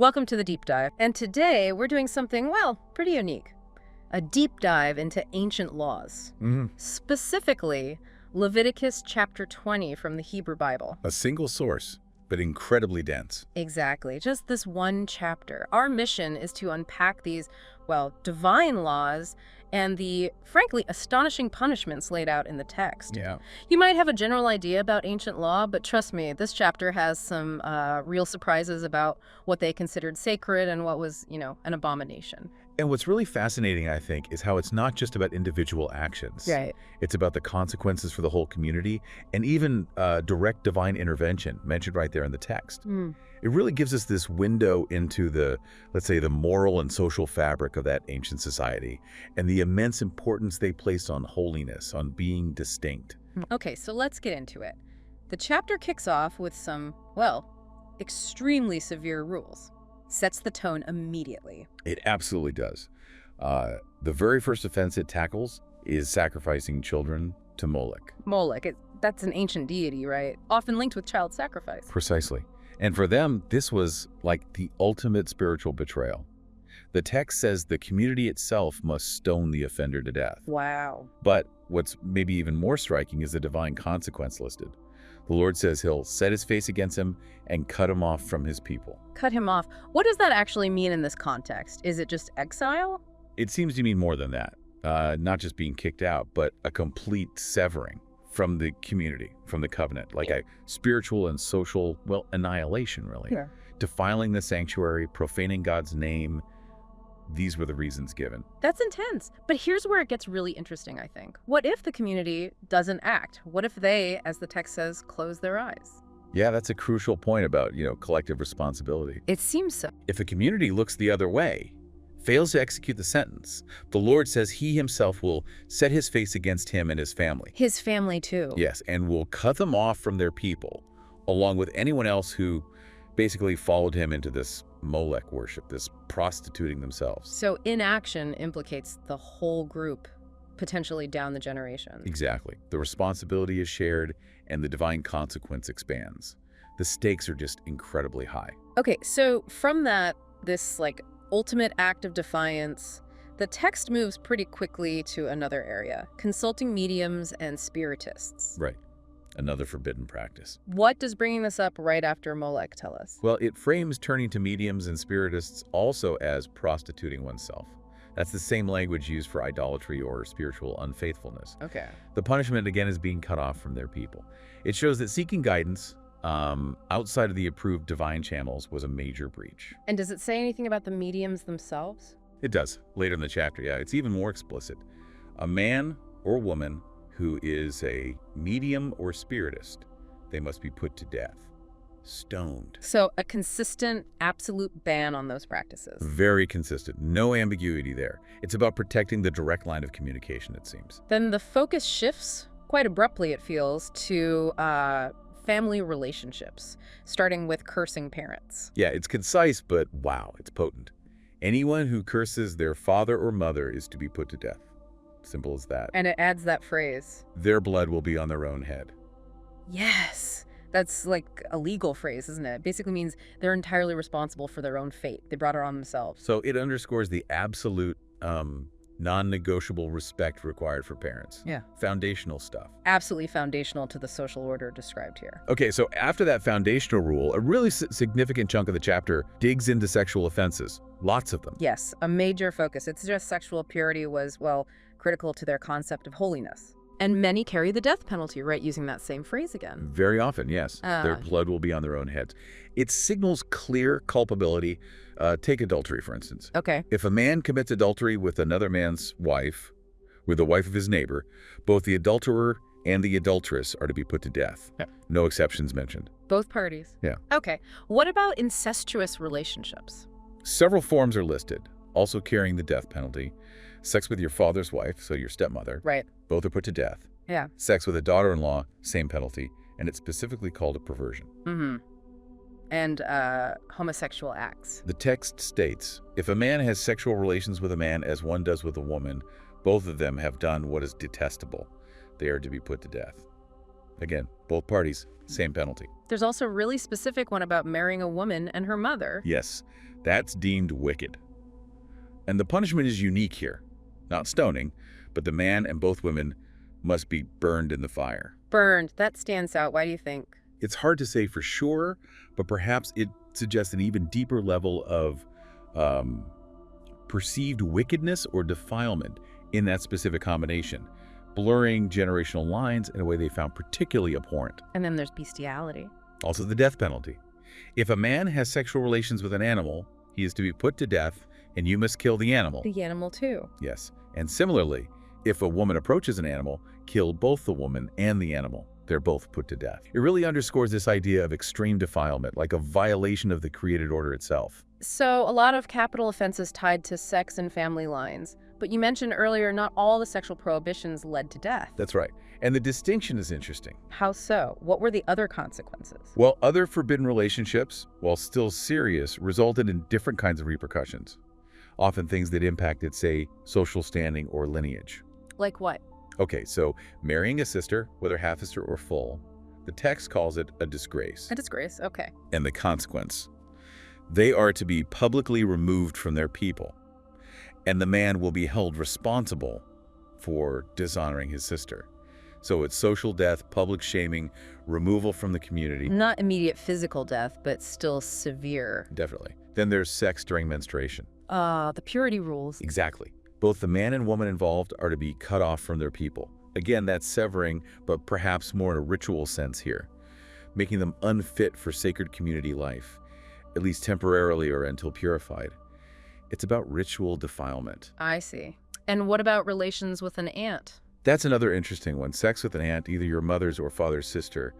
Welcome to the Deep Dive. And today we're doing something, well, pretty unique. A deep dive into ancient laws. Specifically, Leviticus chapter 20 from the Hebrew Bible. A single source, but incredibly dense. Exactly, just this one chapter. Our mission is to unpack these, well, divine laws and the, frankly, astonishing punishments laid out in the text. Yeah. You might have a general idea about ancient law, but trust me, this chapter has some real surprises about what they considered sacred and what was, an abomination. And what's really fascinating, I think, is how it's not just about individual actions. Right. It's about the consequences for the whole community and even direct divine intervention mentioned right there in the text. It really gives us this window into the, let's say, the moral and social fabric of that ancient society and the immense importance they placed on holiness, on being distinct. Okay, so let's get into it. The chapter kicks off with some, well, extremely severe rules. Sets the tone immediately. It absolutely does. The very first offense it tackles is sacrificing children to Moloch. Moloch, that's an ancient deity, right? Often linked with child sacrifice. Precisely. And for them, this was like the ultimate spiritual betrayal. The text says the community itself must stone the offender to death. Wow. But what's maybe even more striking is the divine consequence listed. The Lord says he'll set his face against him and cut him off from his people. Cut him off. What does that actually mean in this context? Is it just exile? It seems to mean more than that. Not just being kicked out, but a complete severing from the community, from the covenant, like a spiritual and social, well, annihilation, really. Yeah. Defiling the sanctuary, profaning God's name. These were the reasons given. That's intense. But here's where it gets really interesting, I think. What if the community doesn't act? What if they, as the text says, close their eyes? Yeah, that's a crucial point about, collective responsibility. It seems so. If a community looks the other way, fails to execute the sentence, the Lord says he himself will set his face against him and his family. His family, too. Yes, and will cut them off from their people, along with anyone else who basically followed him into this Molech worship, this prostituting themselves. So inaction implicates the whole group, potentially down the generation. Exactly. The responsibility is shared and the divine consequence expands. The stakes are just incredibly high. Okay, so from this ultimate act of defiance, the text moves pretty quickly to another area, consulting mediums and spiritists. Right. Another forbidden practice. What does bringing this up right after Molech tell us? Well, it frames turning to mediums and spiritists also as prostituting oneself. That's the same language used for idolatry or spiritual unfaithfulness. Okay. The punishment, again, is being cut off from their people. It shows that seeking guidance outside of the approved divine channels was a major breach. And does it say anything about the mediums themselves? It does, later in the chapter, yeah. It's even more explicit. A man or woman who is a medium or spiritist, they must be put to death, stoned. So a consistent, absolute ban on those practices. Very consistent. No ambiguity there. It's about protecting the direct line of communication, it seems. Then the focus shifts, quite abruptly it feels, to family relationships, starting with cursing parents. Yeah, it's concise, but wow, it's potent. Anyone who curses their father or mother is to be put to death. Simple as that. And it adds that phrase. Their blood will be on their own head. Yes. That's like a legal phrase, isn't it? It basically means they're entirely responsible for their own fate. They brought it on themselves. So it underscores the absolute non-negotiable respect required for parents. Yeah. Foundational stuff. Absolutely foundational to the social order described here. Okay, so after that foundational rule, a really significant chunk of the chapter digs into sexual offenses. Lots of them. Yes, a major focus. It's just sexual purity was, well, critical to their concept of holiness. And many carry the death penalty, right, using that same phrase again. Very often, yes. Their blood will be on their own heads. It signals clear culpability. Take adultery, for instance. Okay. If a man commits adultery with another man's wife, with the wife of his neighbor, both the adulterer and the adulteress are to be put to death. Yeah. No exceptions mentioned. Both parties? Yeah. Okay. What about incestuous relationships? Several forms are listed, also carrying the death penalty. Sex with your father's wife, so your stepmother. Right. Both are put to death. Yeah. Sex with a daughter-in-law, same penalty, and it's specifically called a perversion. Mm-hmm. And homosexual acts. The text states, if a man has sexual relations with a man as one does with a woman, both of them have done what is detestable. They are to be put to death. Again, both parties, same penalty. There's also a really specific one about marrying a woman and her mother. Yes, that's deemed wicked. And the punishment is unique here. Not stoning, but the man and both women must be burned in the fire. Burned. That stands out. Why do you think? It's hard to say for sure, but perhaps it suggests an even deeper level of perceived wickedness or defilement in that specific combination, blurring generational lines in a way they found particularly abhorrent. And then there's bestiality. Also the death penalty. If a man has sexual relations with an animal, he is to be put to death, and you must kill the animal. The animal too. Yes. And similarly, if a woman approaches an animal, kill both the woman and the animal. They're both put to death. It really underscores this idea of extreme defilement, like a violation of the created order itself. So a lot of capital offenses tied to sex and family lines. But you mentioned earlier not all the sexual prohibitions led to death. That's right. And the distinction is interesting. How so? What were the other consequences? Well, other forbidden relationships, while still serious, resulted in different kinds of repercussions. Often things that impacted, say, social standing or lineage. Like what? Okay, so marrying a sister, whether half-sister or full, the text calls it a disgrace. A disgrace, okay. And the consequence. They are to be publicly removed from their people, and the man will be held responsible for dishonoring his sister. So it's social death, public shaming, removal from the community. Not immediate physical death, but still severe. Definitely. Then there's sex during menstruation. The purity rules. Exactly. Both the man and woman involved are to be cut off from their people. Again, that's severing, but perhaps more in a ritual sense here, making them unfit for sacred community life, at least temporarily or until purified. It's about ritual defilement. I see. And what about relations with an aunt? That's another interesting one. Sex with an aunt, either your mother's or father's sister,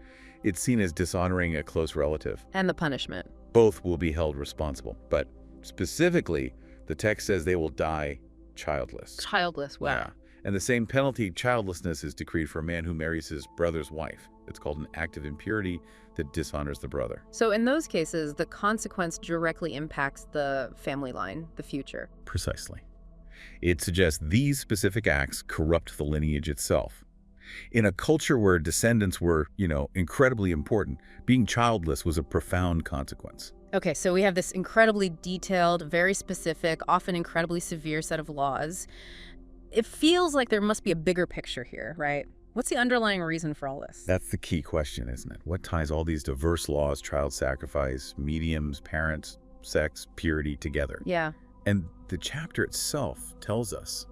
it's seen as dishonoring a close relative. And the punishment. Both will be held responsible. But specifically, the text says they will die childless. Childless, wow. Yeah. And the same penalty, childlessness, is decreed for a man who marries his brother's wife. It's called an act of impurity that dishonors the brother. So in those cases, the consequence directly impacts the family line, the future. Precisely. It suggests these specific acts corrupt the lineage itself. In a culture where descendants were, incredibly important, being childless was a profound consequence. Okay, so we have this incredibly detailed, very specific, often incredibly severe set of laws. It feels like there must be a bigger picture here, right? What's the underlying reason for all this? That's the key question, isn't it? What ties all these diverse laws, child sacrifice, mediums, parents, sex, purity together? Yeah. And the chapter itself tells us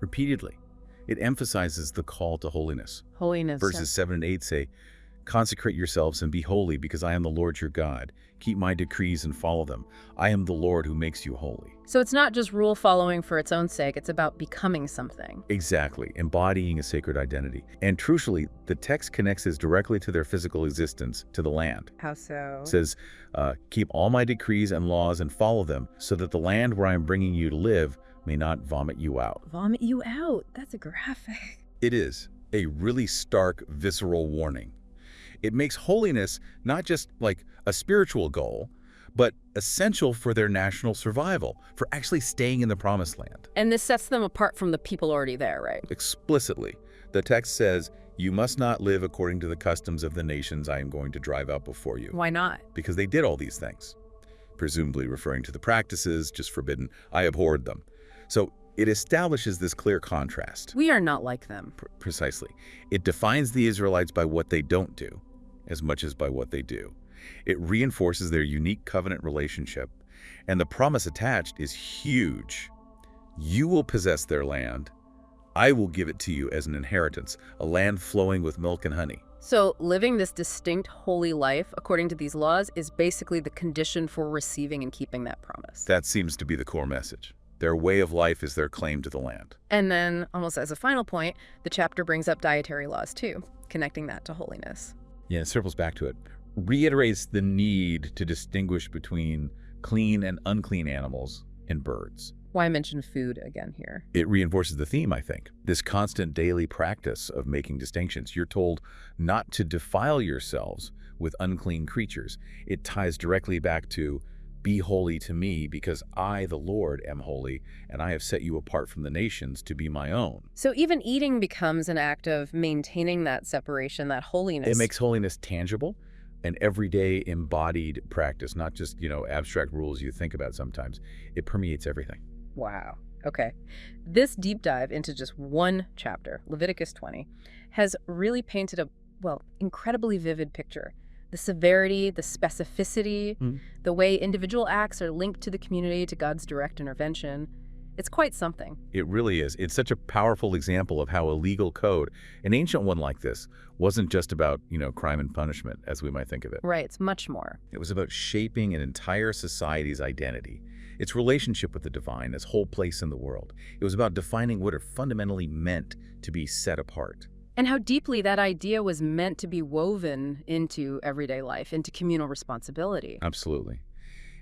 repeatedly. It emphasizes the call to holiness. Holiness. Verses 7 and 8 say, "Consecrate yourselves and be holy, because I am the Lord your God. Keep my decrees and follow them. I am the Lord who makes you holy." So it's not just rule following for its own sake, it's about becoming something. Exactly, embodying a sacred identity. And crucially, the text connects this directly to their physical existence, to the land. How so? It says, keep all my decrees and laws and follow them, so that the land where I am bringing you to live may not vomit you out. Vomit you out? That's a graphic. It is a really stark, visceral warning. It makes holiness not just like a spiritual goal, but essential for their national survival, for actually staying in the promised land. And this sets them apart from the people already there, right? Explicitly, the text says, you must not live according to the customs of the nations I am going to drive out before you. Why not? Because they did all these things, presumably referring to the practices just forbidden. I abhorred them. So it establishes this clear contrast. We are not like them. Precisely. It defines the Israelites by what they don't do, as much as by what they do. It reinforces their unique covenant relationship, and the promise attached is huge. You will possess their land. I will give it to you as an inheritance, a land flowing with milk and honey. So living this distinct holy life, according to these laws, is basically the condition for receiving and keeping that promise. That seems to be the core message. Their way of life is their claim to the land. And then, almost as a final point, the chapter brings up dietary laws too, connecting that to holiness. Yeah, it circles back to it. Reiterates the need to distinguish between clean and unclean animals and birds. Why mention food again here? It reinforces the theme, I think. This constant daily practice of making distinctions. You're told not to defile yourselves with unclean creatures. It ties directly back to Be holy to me, because I, the Lord, am holy, and I have set you apart from the nations to be my own. So even eating becomes an act of maintaining that separation, that holiness. It makes holiness tangible, an everyday embodied practice, not just, abstract rules you think about sometimes. It permeates everything. Wow. Okay. This deep dive into just one chapter, Leviticus 20, has really painted a, incredibly vivid picture. The severity, the specificity, the way individual acts are linked to the community, to God's direct intervention. It's quite something. It really is. It's such a powerful example of how a legal code, an ancient one like this, wasn't just about, crime and punishment, as we might think of it. Right. It's much more. It was about shaping an entire society's identity, its relationship with the divine, its whole place in the world. It was about defining what it fundamentally meant to be set apart. And how deeply that idea was meant to be woven into everyday life, into communal responsibility. Absolutely.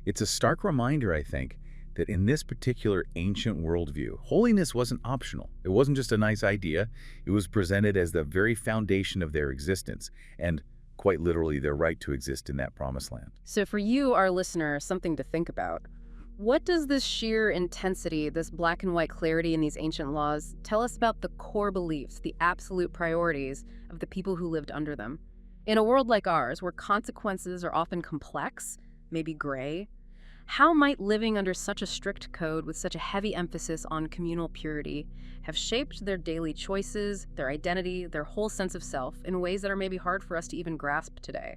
It's a stark reminder, I think, that in this particular ancient worldview, holiness wasn't optional. It wasn't just a nice idea. It was presented as the very foundation of their existence, and quite literally their right to exist in that promised land. So for you, our listener, something to think about. What does this sheer intensity, this black and white clarity in these ancient laws tell us about the core beliefs, the absolute priorities of the people who lived under them? In a world like ours, where consequences are often complex, maybe gray, how might living under such a strict code with such a heavy emphasis on communal purity have shaped their daily choices, their identity, their whole sense of self in ways that are maybe hard for us to even grasp today?